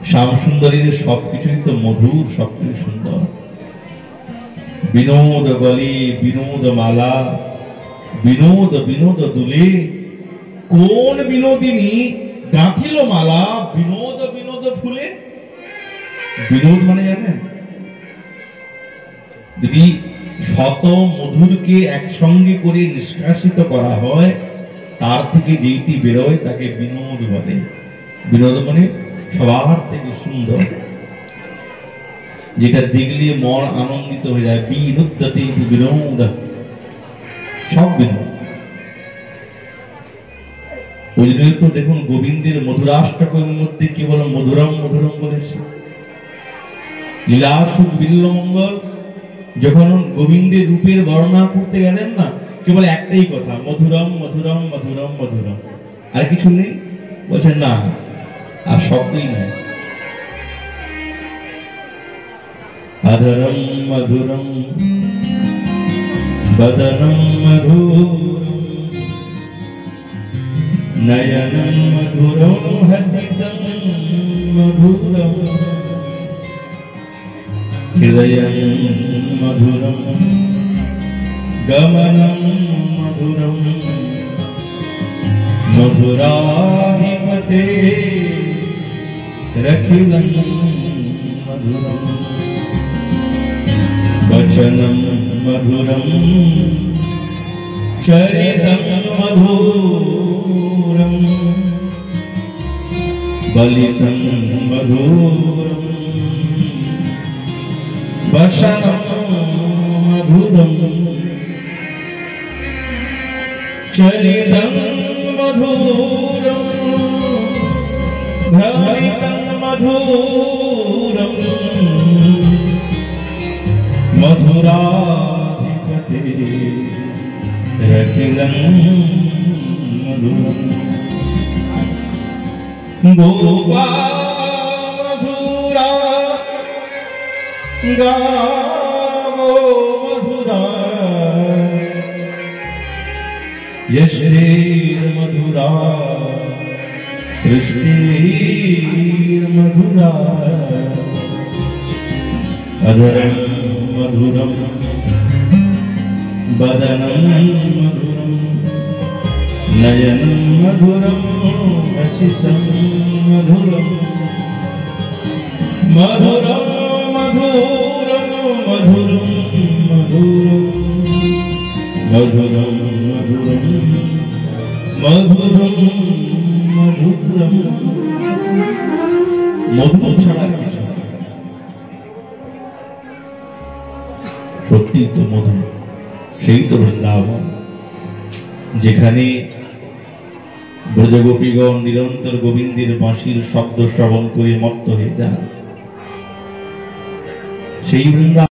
শ্যাম সুন্দরীর সবকিছুই তো মধুর, সবকিছু সুন্দর। বিনোদ গলি বিনোদ মালা, বিনোদ বিনোদ দুলে, কোন বিনোদিনী গাঁথিল মালা বিনোদ বিনোদ ফুলে। বিনোদ মানে জানেন, যদি শত মধুরকে একসঙ্গে করে নিষ্কাশিত করা হয়, তার থেকে যেইটি বেরোয় তাকে বিনোদ বলে। বিনোদ মানে সবার থেকে সুন্দর, যেটা দেখলে মন আনন্দিত হয়ে যায়। বিনোদতে বিনোদ, সব বিনোদ। ওই জন্য তো দেখুন গোবিন্দের মধুরাষ্টকের মধ্যে কেবল মধুরম মধুরম বলেছে। লীলাসুখ বিল্লমঙ্গল যখন গোবিন্দের রূপের বর্ণনা করতে গেলেন না, কেবল একটাই কথা, মধুরম মধুরম মধুরম মধুরম, আর কিছু নেই। বলছেন না, আর শব্দই নাই। অধরম মধুরম বদনম মধুরম, নয়নম মধুরম হসিতম মধুরম, হৃদয়ম মধুরম গমনম মধুরম, মধুরাধিপতে রখিলম মধুরম, वचनम मधुरम चरितम मधुरम, बलितम मधुरम वचनम मधुरम, चरितम मधुरम भ्रमितम मधुरम, मधुराधिपते रखिलं मधुरम, गोपा मधुरा गावो मधुरा, यश्रीर्मधुरा सृष्टिर्मधुरा, अधरं मधुरम बदनम मधुरम, नयनम मधुरम हसितम मधुरम, मधुरम मधुरम मधुरम मधुरम, मधुरम मधुरम मधुरम मधुरम, मधुर छाड़ा কিছু সত্যি তো মধুর। সেই তো বৃন্দাবন, যেখানে ব্রজগোপীগণ নিরন্তর গোবিন্দের বাঁশির শব্দ শ্রবণ করে মত্ত হয়ে যান। সেই বৃন্দাবন